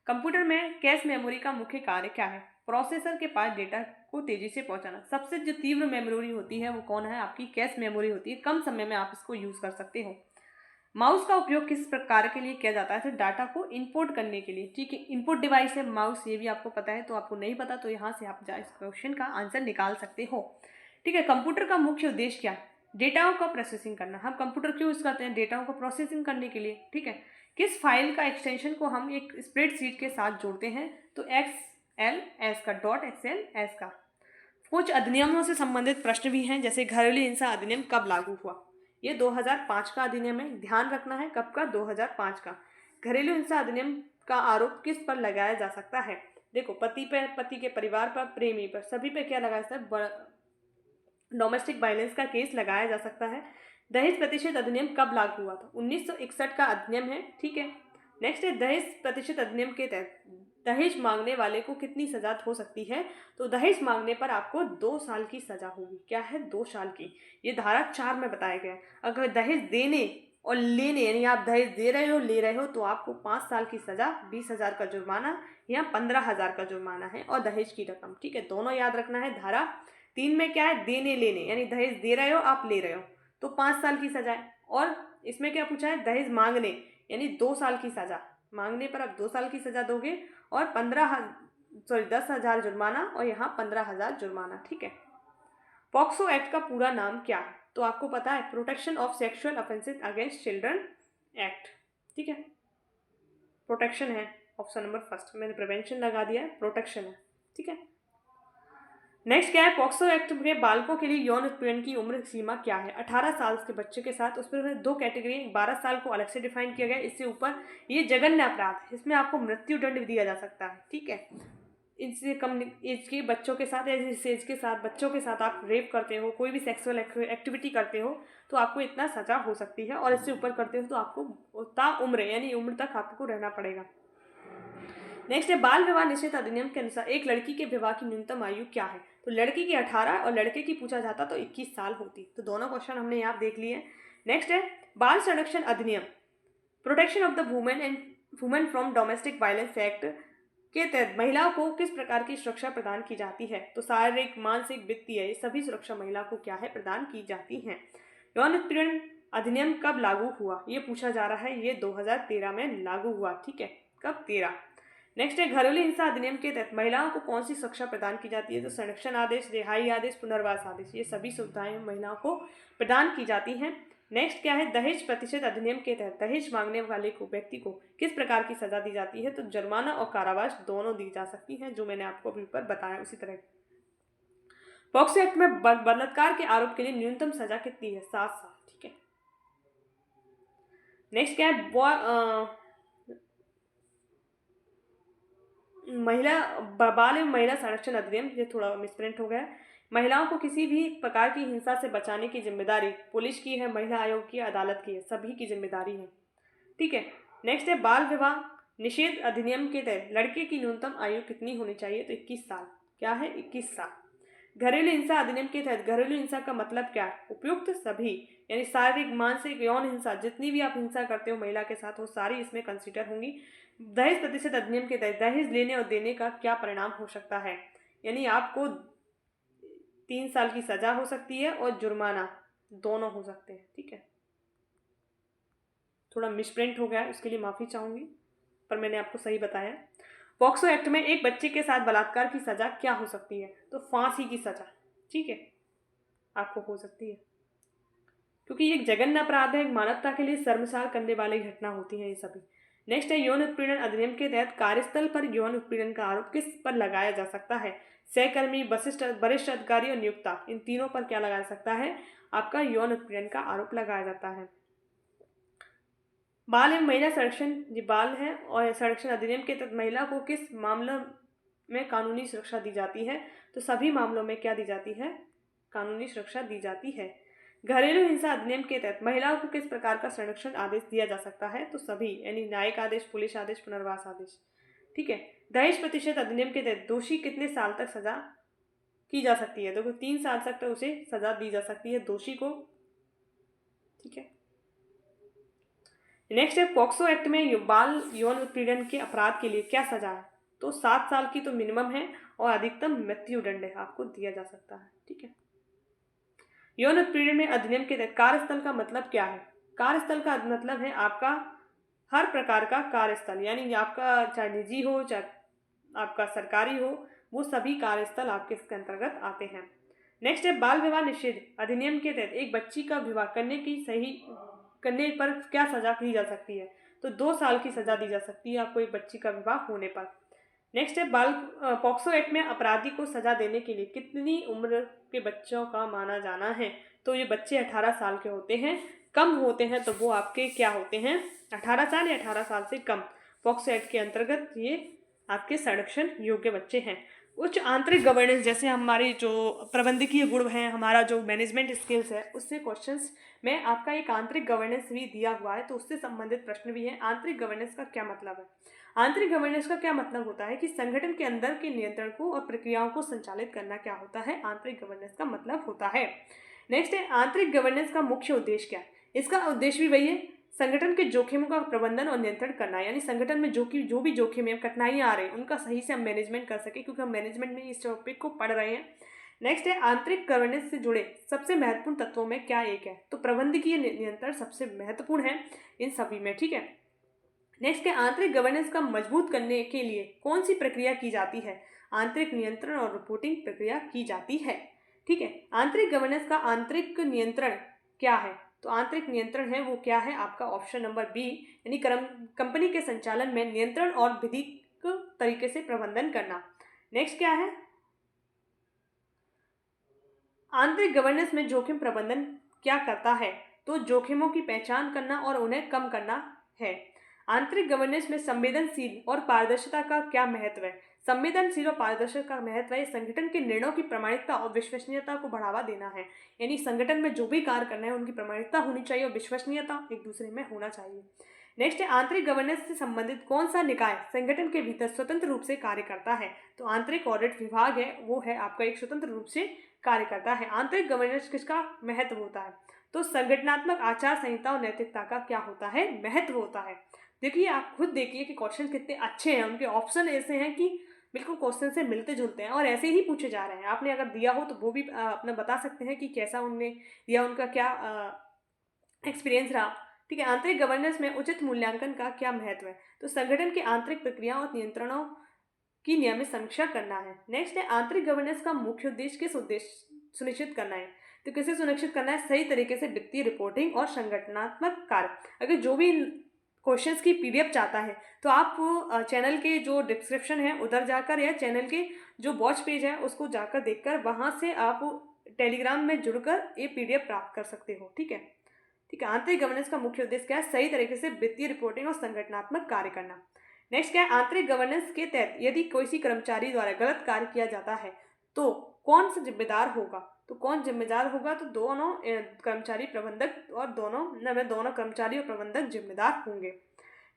कंप्यूटर में कैश मेमोरी का मुख्य कार्य क्या है? प्रोसेसर के पास डेटा को तेजी से पहुंचाना। सबसे जो तीव्र मेमोरी होती है वो कौन है? आपकी कैश मेमोरी होती है। कम समय में आप इसको यूज कर सकते हो। माउस का उपयोग किस प्रकार के लिए किया जाता है? तो डाटा को इनपुट करने के लिए। ठीक है, इनपुट डिवाइस है माउस, ये भी आपको पता है। तो आपको नहीं पता तो यहाँ से आप इस क्वेश्चन का आंसर निकाल सकते हो। ठीक है, कंप्यूटर का मुख्य उद्देश्य क्या है? डेटाओं का प्रोसेसिंग करना। हम कंप्यूटर क्यों यूज करते हैं? डेटाओं को प्रोसेसिंग करने के लिए। ठीक है। किस फाइल का एक्सटेंशन को हम एक स्प्रेडशीट के साथ जोड़ते हैं? तो XLS का, .xls का। कुछ अधिनियमों से संबंधित प्रश्न भी हैं, जैसे घरेलू हिंसा अधिनियम कब लागू हुआ? ये 2005 का अधिनियम है। ध्यान रखना है कब का? 2005 का। घरेलू हिंसा अधिनियम का आरोप किस पर लगाया जा सकता है? देखो, पति पर, पति के परिवार पर, प्रेमी पर, सभी पे क्या लगाया जाता है? डोमेस्टिक वायलेंस का केस लगाया जा सकता है। दहेज प्रतिशत अधिनियम कब लागू हुआ था? 1961 का अधिनियम है। ठीक है। नेक्स्ट है दहेज प्रतिशत अधिनियम के तहत दहेज मांगने वाले को कितनी सजा हो सकती है? तो दहेज मांगने पर आपको 2 साल की सजा होगी। क्या है? 2 साल की। ये धारा 4 में बताया गया है। अगर दहेज देने और लेने, यानी आप दहेज दे रहे हो, ले रहे हो, तो आपको 5 साल की सजा, 20,000 का जुर्माना या 15,000 का जुर्माना है, और दहेज की रकम। ठीक है, दोनों याद रखना है। धारा 3 में क्या है? देने लेने, यानी दहेज दे रहे हो, आप ले रहे हो, तो 5 साल की सजा है। और इसमें क्या पूछा है? दहेज मांगने, यानी 2 साल की सजा। मांगने पर आप 2 साल की सजा दोगे, और 10,000 जुर्माना, और यहाँ 15,000 जुर्माना। ठीक है। पॉक्सो एक्ट का पूरा नाम क्या है? तो आपको पता है, protection of sexual offences against children act. ठीक है, प्रोटेक्शन है ऑप्शन नंबर फर्स्ट। मैंने प्रिवेंशन लगा दिया है, प्रोटेक्शन है। ठीक है। नेक्स्ट क्या है? पॉक्सो एक्ट में बालकों के लिए यौन उत्पीड़न की उम्र सीमा क्या है? 18 साल के बच्चे के साथ, उस पर 2 कैटेगरी, 12 साल को अलग से डिफाइन किया गया। इससे ऊपर ये जघन्य अपराध है, इसमें आपको मृत्यु दंड दिया जा सकता है। ठीक है। इससे कम एज के बच्चों के साथ, इस एज के साथ बच्चों के साथ आप रेप करते हो, कोई भी सेक्सुअल एक्टिविटी करते हो, तो आपको इतना सजा हो सकती है। और इससे ऊपर करते हो तो आपको ताउम्र, यानी उम्र तक आपको रहना पड़ेगा। नेक्स्ट है बाल विवाह निषेध अधिनियम के अनुसार एक लड़की के विवाह की न्यूनतम आयु क्या है? तो लड़की की 18 और लड़के की पूछा जाता तो 21 साल होती। तो दोनों क्वेश्चन हमने यहाँ देख लिए। नेक्स्ट है बाल संरक्षण अधिनियम, protection of the women and women from domestic violence act के तहत महिलाओं को किस प्रकार की सुरक्षा प्रदान की जाती है? तो शारीरिक, मानसिक, वित्तीय, ये सभी सुरक्षा महिला को क्या है? प्रदान की जाती है। यौन उत्पीड़न अधिनियम कब लागू हुआ? ये पूछा जा रहा है। ये 2013 में लागू हुआ। ठीक है, कब? 13। नेक्स्ट है घरेलू हिंसा अधिनियम के तहत महिलाओं को कौन सी सुरक्षा प्रदान की जाती है? तो संरक्षण आदेश, रिहाई आदेश, पुनर्वास आदेश, ये सभी सुविधाएं महिलाओं को प्रदान की जाती हैं। नेक्स्ट क्या है? दहेज प्रतिशत अधिनियम के तहत दहेज मांगने वाले को, व्यक्ति को किस प्रकार की सजा दी जाती है? तो जुर्माना और कारावास दोनों दी जा सकती हैं, जो मैंने आपको अभी ऊपर बताया उसी तरह। पॉक्सो एक्ट में बलात्कार के आरोप के लिए न्यूनतम सजा कितनी है? 7 साल। ठीक है। नेक्स्ट क्या है? बाल एवं महिला संरक्षण अधिनियम, ये थोड़ा मिसप्रिंट हो गया है। महिलाओं को किसी भी प्रकार की हिंसा से बचाने की जिम्मेदारी पुलिस की है, महिला आयोग की, अदालत की है, सभी की जिम्मेदारी है। ठीक है। नेक्स्ट है बाल विवाह निषेध अधिनियम के तहत लड़के की न्यूनतम आयु कितनी होनी चाहिए? तो 21 साल। क्या है? 21 साल। घरेलू हिंसा अधिनियम के तहत घरेलू हिंसा का मतलब क्या है? उपयुक्त सभी, यानी शारीरिक, मानसिक, यौन हिंसा, जितनी भी आप हिंसा करते हो महिला के साथ, वो सारी इसमें कंसिडर होंगी। दहेज प्रतिशत अधिनियम के तहत दहेज लेने और देने का क्या परिणाम हो सकता है? यानी आपको 3 साल की सजा हो सकती है और जुर्माना, दोनों हो सकते हैं। ठीक है, थोड़ा मिसप्रिंट हो गया है, उसके लिए माफ़ी चाहूँगी, पर मैंने आपको सही बताया। पॉक्सो एक्ट में एक बच्चे के साथ बलात्कार की सज़ा क्या हो सकती है? तो फांसी की सज़ा, ठीक है, आपको हो सकती है, क्योंकि ये एक जघन्य अपराध है, एक मानवता के लिए शर्मसार करने वाली घटना होती है ये सभी। नेक्स्ट है यौन उत्पीड़न अधिनियम के तहत कार्यस्थल पर यौन उत्पीड़न का आरोप किस पर लगाया जा सकता है? सहकर्मी, वरिष्ठ अधिकारी और नियोक्ता, इन तीनों पर क्या लगाया जा सकता है? आपका यौन उत्पीड़न का आरोप लगाया जाता है। बाल एवं महिला संरक्षण, ये बाल है और संरक्षण अधिनियम के तहत महिला को किस मामलों में कानूनी सुरक्षा दी जाती है? तो सभी मामलों में क्या दी जाती है? कानूनी सुरक्षा दी जाती है। घरेलू हिंसा अधिनियम के तहत महिलाओं को किस प्रकार का संरक्षण आदेश दिया जा सकता है? तो सभी, यानी न्यायिक आदेश, पुलिस आदेश, पुनर्वास आदेश। ठीक है। दहेज प्रतिशत अधिनियम के तहत दोषी कितने साल तक सजा की जा सकती है? देखो 3 साल तक तो उसे सजा दी जा सकती है दोषी को। ठीक है। नेक्स्ट है पॉक्सो एक्ट में बाल यौन उत्पीड़न के अपराध के लिए क्या सजा है? तो 7 साल की तो मिनिमम है और अधिकतम मृत्यु दंड है, आपको दिया जा सकता है। ठीक है। यौन उत्पीड़न में अधिनियम के तहत कार्यस्थल का मतलब क्या है? कार्यस्थल का मतलब है आपका हर प्रकार का कार्यस्थल, यानी आपका चाहे निजी हो चाहे आपका सरकारी हो, वो सभी कार्यस्थल आपके इसके अंतर्गत आते हैं। नेक्स्ट है बाल विवाह निषेध अधिनियम के तहत एक बच्ची का विवाह करने पर क्या सजा की जा सकती है? तो 2 साल की सजा दी जा सकती है आपको एक बच्ची का विवाह होने पर। नेक्स्ट है पॉक्सो एक्ट में अपराधी को सजा देने के लिए कितनी उम्र के बच्चों का माना जाना है? तो ये बच्चे 18 साल के होते हैं, कम होते हैं तो वो आपके क्या होते हैं? 18 साल या 18 साल से कम, पॉक्सो एक्ट के अंतर्गत ये आपके संरक्षण योग्य बच्चे हैं। उच्च आंतरिक गवर्नेंस, जैसे हमारी जो प्रबंधकीय गुण है, हमारा जो मैनेजमेंट स्किल्स है, उससे क्वेश्चंस में आपका एक आंतरिक गवर्नेंस भी दिया हुआ है, तो उससे संबंधित प्रश्न भी है। आंतरिक गवर्नेंस का क्या मतलब है? आंतरिक गवर्नेंस का क्या मतलब होता है कि संगठन के अंदर के नियंत्रण को और प्रक्रियाओं को संचालित करना क्या होता है? आंतरिक गवर्नेंस का मतलब होता है। नेक्स्ट है आंतरिक गवर्नेंस का मुख्य उद्देश्य क्या है? इसका उद्देश्य भी वही है, संगठन के जोखिमों का प्रबंधन और नियंत्रण करना, यानी संगठन में जो भी जोखिम है, कठिनाइयां आ रही हैं, उनका सही से हम मैनेजमेंट कर सके, क्योंकि हम मैनेजमेंट में इस टॉपिक को पढ़ रहे हैं। नेक्स्ट है आंतरिक गवर्नेंस से जुड़े सबसे महत्वपूर्ण तत्वों में क्या एक है? तो प्रबंधकीय नियंत्रण सबसे महत्वपूर्ण है इन सभी में। ठीक है। नेक्स्ट है आंतरिक गवर्नेंस का मजबूत करने के लिए कौन सी प्रक्रिया की जाती है? आंतरिक नियंत्रण और रिपोर्टिंग प्रक्रिया की जाती है। ठीक है। आंतरिक गवर्नेंस का आंतरिक नियंत्रण क्या है? तो आंतरिक नियंत्रण है वो क्या है? आपका ऑप्शन नंबर बी, यानी कंपनी के संचालन में नियंत्रण और विधिक तरीके से प्रबंधन करना। नेक्स्ट क्या है? आंतरिक गवर्नेंस में जोखिम प्रबंधन क्या करता है? तो जोखिमों की पहचान करना और उन्हें कम करना है। आंतरिक गवर्नेंस में संवेदनशील और पारदर्शिता का क्या महत्व है? संवेदनशील और पारदर्शिता का महत्व है संगठन के निर्णयों की प्रामाणिकता और विश्वसनीयता को बढ़ावा देना है, यानी संगठन में जो भी कार्य करना है उनकी प्रामाणिकता होनी चाहिए और विश्वसनीयता एक दूसरे में होना चाहिए। नेक्स्ट है आंतरिक गवर्नेंस से संबंधित कौन सा निकाय संगठन के भीतर स्वतंत्र रूप से कार्य करता है? तो आंतरिक ऑडिट विभाग है, वो है आपका एक स्वतंत्र रूप से कार्य करता है। आंतरिक गवर्नेंस किसका महत्व होता है? तो संगठनात्मक आचार संहिता और नैतिकता का क्या होता है? महत्व होता है। देखिए, आप खुद देखिए कि क्वेश्चन कितने अच्छे हैं, उनके ऑप्शन ऐसे हैं कि बिल्कुल क्वेश्चन से मिलते जुलते हैं और ऐसे ही पूछे जा रहे हैं। आपने अगर दिया हो तो वो भी अपना बता सकते हैं कि कैसा उनने दिया, उनका क्या एक्सपीरियंस रहा। ठीक है। आंतरिक गवर्नेंस में उचित मूल्यांकन का क्या महत्व है? तो संगठन की आंतरिक प्रक्रियाओं और नियंत्रणों की नियमित समीक्षा करना है। नेक्स्ट है आंतरिक गवर्नेंस का मुख्य उद्देश्य किस उद्देश्य सुनिश्चित करना है? तो कैसे सुनिश्चित करना है? सही तरीके से वित्तीय रिपोर्टिंग और संगठनात्मक कार्य। अगर जो भी क्वेश्चंस की पीडीएफ चाहता है तो आप चैनल के जो डिस्क्रिप्शन है उधर जाकर या चैनल के जो वॉच पेज है उसको जाकर देखकर वहां से आप टेलीग्राम में जुड़कर ये पीडीएफ प्राप्त कर सकते हो। ठीक है। ठीक है। आंतरिक गवर्नेंस का मुख्य उद्देश्य क्या है? सही तरीके से वित्तीय रिपोर्टिंग और संगठनात्मक कार्य करना। नेक्स्ट क्या है? आंतरिक गवर्नेंस के तहत यदि किसी कर्मचारी द्वारा गलत कार्य किया जाता है तो कौन सा जिम्मेदार होगा? तो कौन जिम्मेदार होगा? तो दोनों कर्मचारी प्रबंधक और दोनों कर्मचारी और प्रबंधक जिम्मेदार होंगे।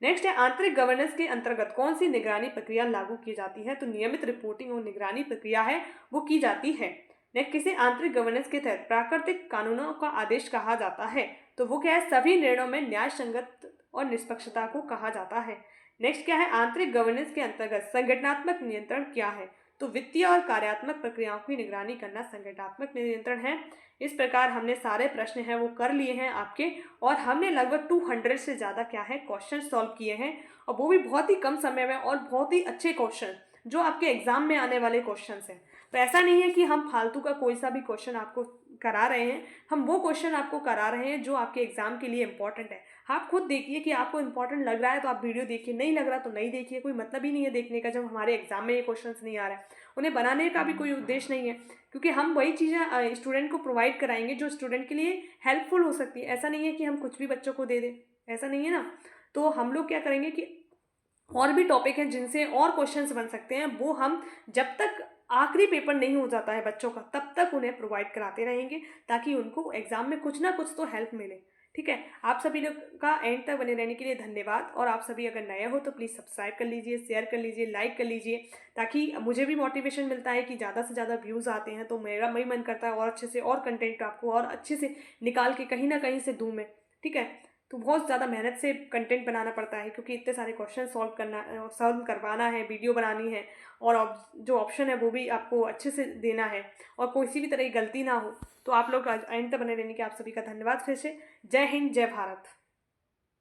नेक्स्ट है आंतरिक गवर्नेंस के अंतर्गत कौन सी निगरानी प्रक्रिया लागू की जाती है? तो नियमित रिपोर्टिंग और निगरानी प्रक्रिया है वो की जाती है। नेक्स्ट किसे आंतरिक गवर्नेंस के तहत प्राकृतिक कानूनों का आदेश कहा जाता है? तो वो क्या है? सभी निर्णयों में न्याय संगत और निष्पक्षता को कहा जाता है। नेक्स्ट क्या है? आंतरिक गवर्नेंस के अंतर्गत संगठनात्मक नियंत्रण क्या है? तो वित्तीय और कार्यात्मक प्रक्रियाओं की निगरानी करना संगठनात्मक नियंत्रण है। इस प्रकार हमने सारे प्रश्न हैं वो कर लिए हैं आपके, और हमने लगभग 200 से ज़्यादा क्या है क्वेश्चन सॉल्व किए हैं, और वो भी बहुत ही कम समय में, और बहुत ही अच्छे क्वेश्चन जो आपके एग्जाम में आने वाले क्वेश्चन हैं। तो ऐसा नहीं है कि हम फालतू का कोई सा भी क्वेश्चन आपको करा रहे हैं, हम वो क्वेश्चन आपको करा रहे हैं जो आपके एग्जाम के लिए इंपॉर्टेंट है। आप खुद देखिए कि आपको इंपॉर्टेंट लग रहा है तो आप वीडियो देखिए, नहीं लग रहा तो नहीं देखिए, कोई मतलब ही नहीं है देखने का जब हमारे एग्जाम में ये क्वेश्चंस नहीं आ रहे हैं। उन्हें बनाने का भी कोई उद्देश्य नहीं है, क्योंकि हम वही चीज़ें स्टूडेंट को प्रोवाइड कराएंगे जो स्टूडेंट के लिए हेल्पफुल हो सकती है। ऐसा नहीं है कि हम कुछ भी बच्चों को दे दें, ऐसा नहीं है ना। तो हम लोग क्या करेंगे कि और भी टॉपिक हैं जिनसे और क्वेश्चंस बन सकते हैं, वो हम जब तक आखिरी पेपर नहीं हो जाता है बच्चों का तब तक उन्हें प्रोवाइड कराते रहेंगे, ताकि उनको एग्जाम में कुछ ना कुछ तो हेल्प मिले। ठीक है, आप सभी लोग का एंड तक बने रहने के लिए धन्यवाद। और आप सभी अगर नए हो तो प्लीज़ सब्सक्राइब कर लीजिए, शेयर कर लीजिए, लाइक कर लीजिए, ताकि मुझे भी मोटिवेशन मिलता है कि ज़्यादा से ज़्यादा व्यूज़ आते हैं तो मेरा वही मन करता है और अच्छे से और कंटेंट आपको और अच्छे से निकाल के कहीं ना कहीं से दूँ मैं। ठीक है, तो बहुत ज़्यादा मेहनत से कंटेंट बनाना पड़ता है, क्योंकि इतने सारे क्वेश्चन सॉल्व करवाना है, वीडियो बनानी है, और जो ऑप्शन है वो भी आपको अच्छे से देना है, और कोई सी भी तरह की गलती ना हो। तो आप लोग एंड तक बने रहने के आप सभी का धन्यवाद फिर से। जय हिंद, जय भारत।